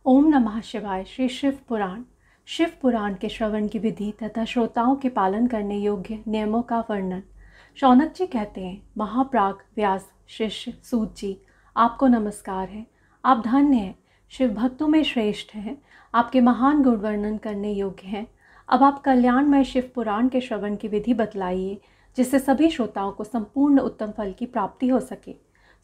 ओम नमः शिवाय। श्री शिव पुराण। शिव पुराण के श्रवण की विधि तथा श्रोताओं के पालन करने योग्य नियमों का वर्णन। शौनक जी कहते हैं, महाप्राग व्यास शिष्य सूत जी, आपको नमस्कार है। आप धन्य हैं, शिव भक्तों में श्रेष्ठ हैं। आपके महान गुण वर्णन करने योग्य हैं। अब आप कल्याणमय शिव पुराण के श्रवण की विधि बतलाइए, जिससे सभी श्रोताओं को संपूर्ण उत्तम फल की प्राप्ति हो सके।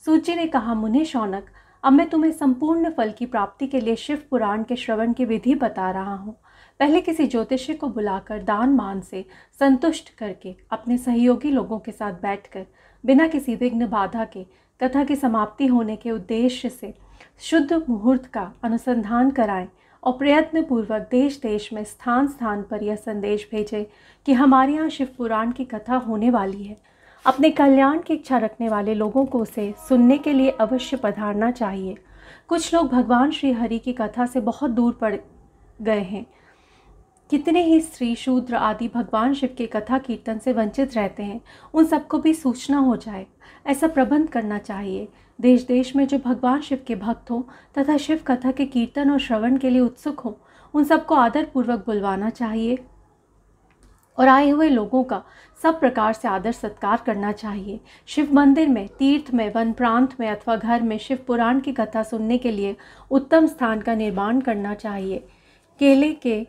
सूत जी ने कहा, मुनि शौनक, अब मैं तुम्हें संपूर्ण फल की प्राप्ति के लिए शिव पुराण के श्रवण की विधि बता रहा हूँ। पहले किसी ज्योतिषी को बुलाकर दान मान से संतुष्ट करके अपने सहयोगी लोगों के साथ बैठकर बिना किसी विघ्न बाधा के कथा की समाप्ति होने के उद्देश्य से शुद्ध मुहूर्त का अनुसंधान कराएं और प्रयत्न पूर्वक देश देश में स्थान स्थान पर यह संदेश भेजें कि हमारे यहाँ शिव पुराण की कथा होने वाली है। अपने कल्याण की इच्छा रखने वाले लोगों को उसे सुनने के लिए अवश्य पधारना चाहिए। कुछ लोग भगवान श्री हरि की कथा से बहुत दूर पड़ गए हैं। कितने ही स्त्री शूद्र आदि भगवान शिव के कथा कीर्तन से वंचित रहते हैं। उन सबको भी सूचना हो जाए, ऐसा प्रबंध करना चाहिए। देश देश में जो भगवान शिव के भक्त हों तथा शिव कथा के कीर्तन और श्रवण के लिए उत्सुक हों, उन सबको आदरपूर्वक बुलवाना चाहिए और आए हुए लोगों का सब प्रकार से आदर सत्कार करना चाहिए। शिव मंदिर में, तीर्थ में, वन प्रांत में अथवा घर में शिव पुराण की कथा सुनने के लिए उत्तम स्थान का निर्माण करना चाहिए। केले के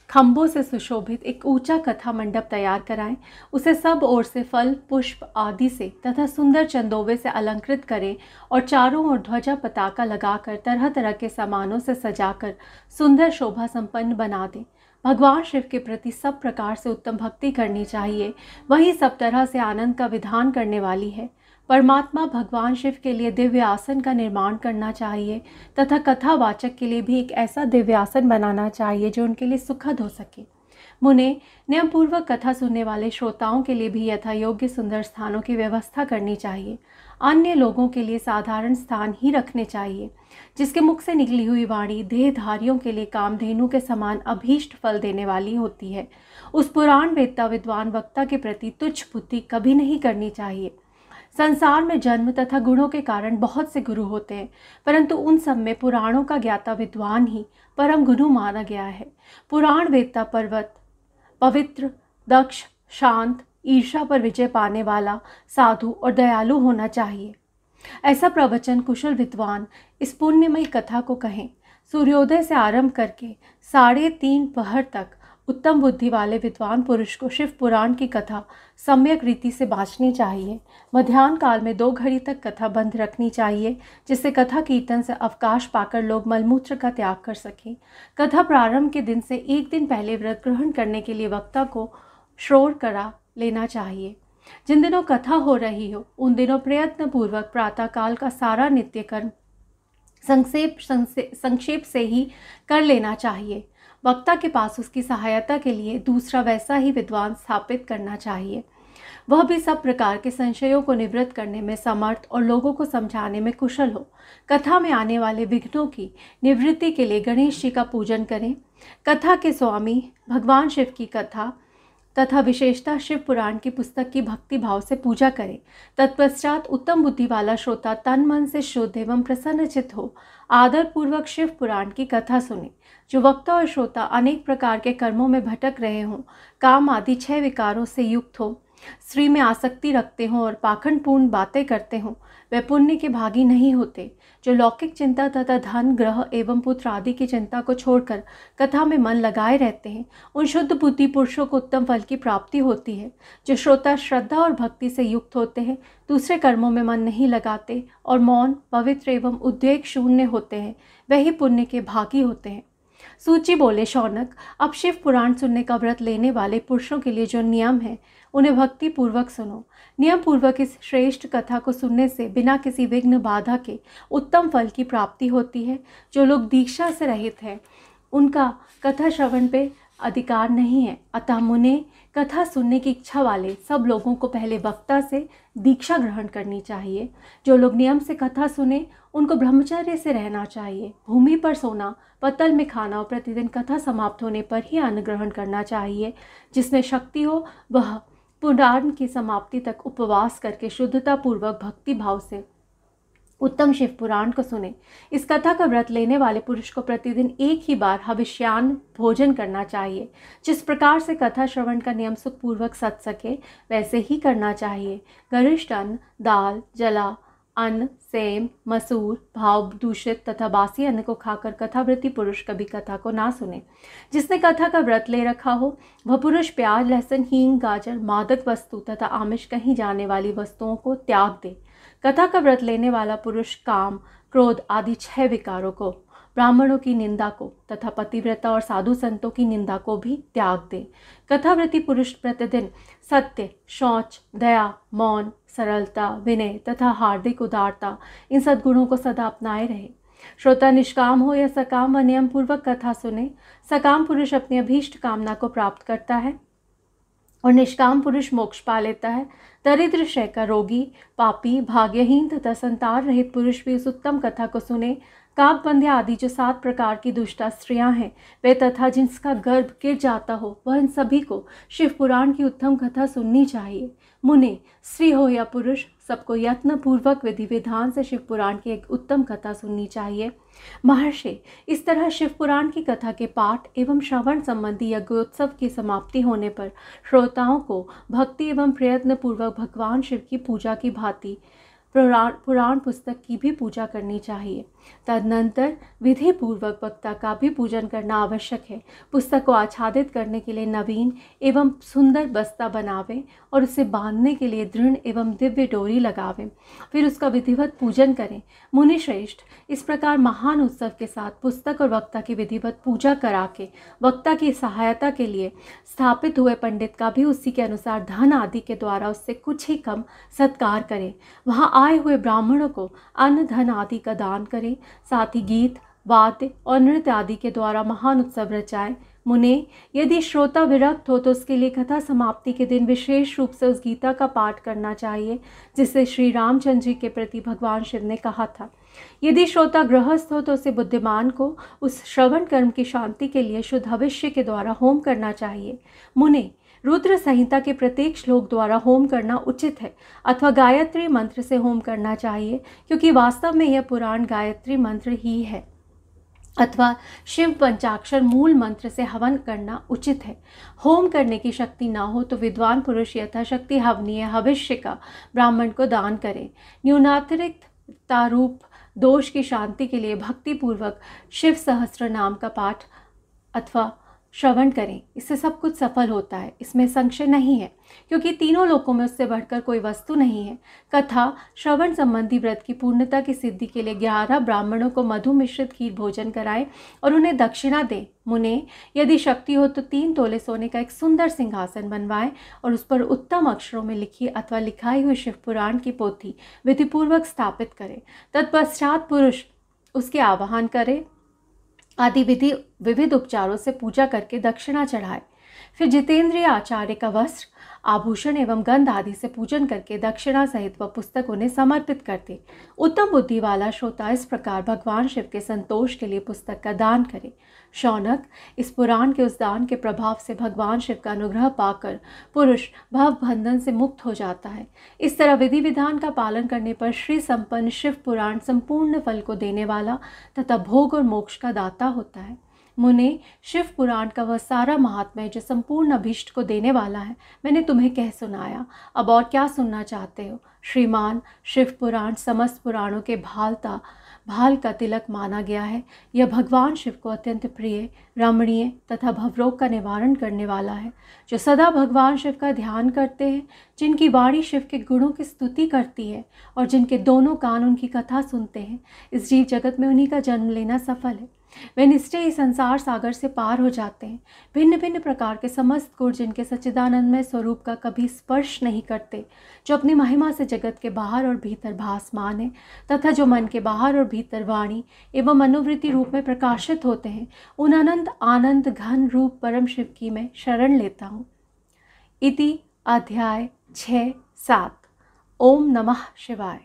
खंभों से सुशोभित एक ऊंचा कथा मंडप तैयार कराएं। उसे सब ओर से फल पुष्प आदि से तथा सुंदर चंदोवे से अलंकृत करें और चारों ओर ध्वजा पताका लगाकर तरह तरह के सामानों से सजाकर सुंदर शोभा संपन्न बना दें। भगवान शिव के प्रति सब प्रकार से उत्तम भक्ति करनी चाहिए। वही सब तरह से आनंद का विधान करने वाली है। परमात्मा भगवान शिव के लिए दिव्य आसन का निर्माण करना चाहिए तथा कथावाचक के लिए भी एक ऐसा दिव्य आसन बनाना चाहिए जो उनके लिए सुखद हो सके। मुने, नियमपूर्वक कथा सुनने वाले श्रोताओं के लिए भी यथा योग्य सुंदर स्थानों की व्यवस्था करनी चाहिए। अन्य लोगों के लिए साधारण स्थान ही रखने चाहिए। जिसके मुख से निकली हुई वाणी देहधारियों के लिए कामधेनु के समान अभीष्ट फल देने वाली होती है। उस पुराण वेत्ता विद्वान वक्ता के प्रति तुच्छ बुद्धि कभी नहीं करनी चाहिए। संसार में जन्म तथा गुणों के कारण बहुत से गुरु होते हैं, परंतु उन सब में पुराणों का ज्ञाता विद्वान ही परम गुरु माना गया है। पुराण वेत्ता पर्वत पवित्र, दक्ष, शांत, ईर्ष्या पर विजय पाने वाला, साधु और दयालु होना चाहिए। ऐसा प्रवचन कुशल विद्वान इस पुण्यमयी कथा को कहें। सूर्योदय से आरंभ करके 3:30 पहर तक उत्तम बुद्धि वाले विद्वान पुरुष को शिव पुराण की कथा सम्यक रीति से बाँचनी चाहिए। मध्याह्न काल में 2 घड़ी तक कथा बंद रखनी चाहिए, जिससे कथा कीर्तन से अवकाश पाकर लोग मलमूत्र का त्याग कर सकें। कथा प्रारंभ के दिन से 1 दिन पहले व्रत ग्रहण करने के लिए वक्ता को श्रोण करा लेना चाहिए। जिन दिनों कथा हो रही हो उन दिनों प्रयत्न पूर्वक प्रातःकाल का सारा नित्य कर्म संक्षेप से ही कर लेना चाहिए। वक्ता के पास उसकी सहायता के लिए दूसरा वैसा ही विद्वान स्थापित करना चाहिए। वह भी सब प्रकार के संशयों को निवृत्त करने में समर्थ और लोगों को समझाने में कुशल हो। कथा में आने वाले विघ्नों की निवृत्ति के लिए गणेश जी का पूजन करें। कथा के स्वामी भगवान शिव की कथा तथा विशेषतः शिव पुराण की पुस्तक की भक्ति भाव से पूजा करें। तत्पश्चात उत्तम बुद्धि वाला श्रोता तन मन से शुद्ध एवं प्रसन्नचित्त हो आदर पूर्वक शिव पुराण की कथा सुने। जो वक्ता और श्रोता अनेक प्रकार के कर्मों में भटक रहे हों, काम आदि 6 विकारों से युक्त हो, स्त्री में आसक्ति रखते हों और पाखंडपूर्ण बातें करते हों, वे पुण्य के भागी नहीं होते। जो लौकिक चिंता तथा धन, ग्रह एवं पुत्र आदि की चिंता को छोड़कर कथा में मन लगाए रहते हैं, उन शुद्ध बुद्धि पुरुषों को उत्तम फल की प्राप्ति होती है। जो श्रोता श्रद्धा और भक्ति से युक्त होते हैं, दूसरे कर्मों में मन नहीं लगाते और मौन, पवित्र एवं उद्वेग शून्य होते हैं, वही पुण्य के भागी होते हैं। सूची बोले, शौनक, अब शिव पुराण सुनने का व्रत लेने वाले पुरुषों के लिए जो नियम है उन्हें भक्ति पूर्वक सुनो। नियम पूर्वक इस श्रेष्ठ कथा को सुनने से बिना किसी विघ्न बाधा के उत्तम फल की प्राप्ति होती है। जो लोग दीक्षा से रहित हैं उनका कथा श्रवण पे अधिकार नहीं है। अतः मुने, कथा सुनने की इच्छा वाले सब लोगों को पहले वक्ता से दीक्षा ग्रहण करनी चाहिए। जो लोग नियम से कथा सुने उनको ब्रह्मचर्य से रहना चाहिए। भूमि पर सोना, पत्तल में खाना और प्रतिदिन कथा समाप्त होने पर ही अन्न ग्रहण करना चाहिए। जिसमें शक्ति हो वह पुराण की समाप्ति तक उपवास करके शुद्धता पूर्वक भक्ति भाव से उत्तम शिव पुराण को सुने। इस कथा का व्रत लेने वाले पुरुष को प्रतिदिन एक ही बार हविष्यान्न भोजन करना चाहिए। जिस प्रकार से कथा श्रवण का नियम सुखपूर्वक सध सके वैसे ही करना चाहिए। गरिष्ठ अन्न, दाल, जला अन्न, सेम, मसूर, भाव दूषित तथा बासी अन्न को खाकर कथाव्रती पुरुष कभी कथा को ना सुने। जिसने कथा का व्रत ले रखा हो वह पुरुष प्याज, लहसुन, हींग, गाजर, मादक वस्तु तथा आमिष कहीं जाने वाली वस्तुओं को त्याग दे। कथा का व्रत लेने वाला पुरुष काम, क्रोध आदि 6 विकारों को, ब्राह्मणों की निंदा को तथा पतिव्रता और साधु संतों की निंदा को भी त्याग दे। कथाव्रती पुरुष प्रतिदिन सत्य, शौच, दया, मौन, सरलता, विनय तथा हार्दिक उदारता इन सद्गुणों को सदा अपनाए रहे। श्रोता निष्काम हो या सकाम व नियम पूर्वक कथा सुने। सकाम पुरुष अपनी अभीष्ट कामना को प्राप्त करता है और निष्काम पुरुष मोक्ष पा लेता है। दरिद्र, क्षय का रोगी, पापी, भाग्यहीन तथा संतान रहित पुरुष भी इस उत्तम कथा को सुने। काकबंध्या आदि जो 7 प्रकार की दुष्टा स्त्रियां हैं वे तथा जिनका गर्भ गिर जाता हो वह इन सभी को शिव पुराण की उत्तम कथा सुननी चाहिए। मुने, स्त्री हो या पुरुष, सबको यत्न पूर्वक विधि विधान से शिव पुराण की एक उत्तम कथा सुननी चाहिए। महर्षि, इस तरह शिव पुराण की कथा के पाठ एवं श्रवण संबंधी यज्ञोत्सव की समाप्ति होने पर श्रोताओं को भक्ति एवं प्रयत्न पूर्वक भगवान शिव की पूजा की भांति पुराण पुस्तक की भी पूजा करनी चाहिए। तदनंतर विधि पूर्वक वक्ता का भी पूजन करना आवश्यक है। पुस्तक को आच्छादित करने के लिए नवीन एवं सुंदर बस्ता बनावें और उसे बांधने के लिए दृढ़ एवं दिव्य डोरी लगावें, फिर उसका विधिवत पूजन करें। मुनि श्रेष्ठ, इस प्रकार महान उत्सव के साथ पुस्तक और वक्ता की विधिवत पूजा करा के वक्ता की सहायता के लिए स्थापित हुए पंडित का भी उसी के अनुसार धन आदि के द्वारा उससे कुछ ही कम सत्कार करें। वहाँ आए हुए ब्राह्मणों को अन्न, धन आदि का दान करें। साथ ही गीत, वाद्य और नृत्य आदि के द्वारा महान उत्सव रचाएं। मुने, यदि श्रोता विरक्त हो तो उसके लिए कथा समाप्ति के दिन विशेष रूप से उस गीता का पाठ करना चाहिए जिसे श्री रामचंद्र जी के प्रति भगवान शिव ने कहा था। यदि श्रोता गृहस्थ हो तो उसे बुद्धिमान को उस श्रवण कर्म की शांति के लिए शुद्ध भविष्य के द्वारा होम करना चाहिए। मुने, रुद्र संहिता के प्रत्येक श्लोक द्वारा होम करना उचित है अथवा गायत्री मंत्र से होम करना चाहिए, क्योंकि वास्तव में यह पुराण गायत्री मंत्र ही है, अथवा शिव पंचाक्षर मूल मंत्र से हवन करना उचित है। होम करने की शक्ति ना हो तो विद्वान पुरुष यथाशक्ति हवनीय हविष्य का ब्राह्मण को दान करें। न्यूनातिरिक्तता रूप दोष की शांति के लिए भक्तिपूर्वक शिव सहस्त्र नाम का पाठ अथवा श्रवण करें। इससे सब कुछ सफल होता है, इसमें संशय नहीं है, क्योंकि तीनों लोकों में उससे बढ़कर कोई वस्तु नहीं है। कथा श्रवण संबंधी व्रत की पूर्णता की सिद्धि के लिए 11 ब्राह्मणों को मधु मिश्रित खीर भोजन कराएं और उन्हें दक्षिणा दें। मुने, यदि शक्ति हो तो 3 तोले सोने का एक सुंदर सिंहासन बनवाएं और उस पर उत्तम अक्षरों में लिखी अथवा लिखाई हुई शिव पुराण की पोथी विधिपूर्वक स्थापित करें। तत्पश्चात पुरुष उसके आवाहन करे आदि विविध उपचारों से पूजा करके दक्षिणा चढ़ाए। फिर जितेंद्रिय आचार्य का वस्त्र, आभूषण एवं गंध आदि से पूजन करके दक्षिणा सहित वह पुस्तक उन्हें समर्पित करते। उत्तम बुद्धि वाला श्रोता इस प्रकार भगवान शिव के संतोष के लिए पुस्तक का दान करे। शौनक, इस पुराण के उस दान के प्रभाव से भगवान शिव का अनुग्रह पाकर पुरुष भव बंधन से मुक्त हो जाता है। इस तरह विधि विधान का पालन करने पर श्री संपन्न शिव पुराण संपूर्ण फल को देने वाला तथा भोग और मोक्ष का दाता होता है। मुने, शिव पुराण का वह सारा महात्म्य जो संपूर्ण अभीष्ट को देने वाला है मैंने तुम्हें कह सुनाया। अब और क्या सुनना चाहते हो? श्रीमान, शिव पुराण समस्त पुराणों के भाल का तिलक माना गया है। यह भगवान शिव को अत्यंत प्रिय, रमणीय तथा भवरोग का निवारण करने वाला है। जो सदा भगवान शिव का ध्यान करते हैं, जिनकी वाणी शिव के गुणों की स्तुति करती है और जिनके दोनों कान उनकी कथा सुनते हैं, इस जीव जगत में उन्हीं का जन्म लेना सफल है। वे निश्चय ही संसार सागर से पार हो जाते हैं। भिन्न भिन्न प्रकार के समस्त गुण जिनके सच्चिदानंदमय स्वरूप का कभी स्पर्श नहीं करते, जो अपनी महिमा से जगत के बाहर और भीतर भासमान है तथा जो मन के बाहर और भीतर वाणी एवं मनोवृत्ति रूप में प्रकाशित होते हैं, उन अनंत आनंद घन रूप परम शिव की मैं शरण लेता हूँ। इति अध्याय 6-7। ओम नमः शिवाय।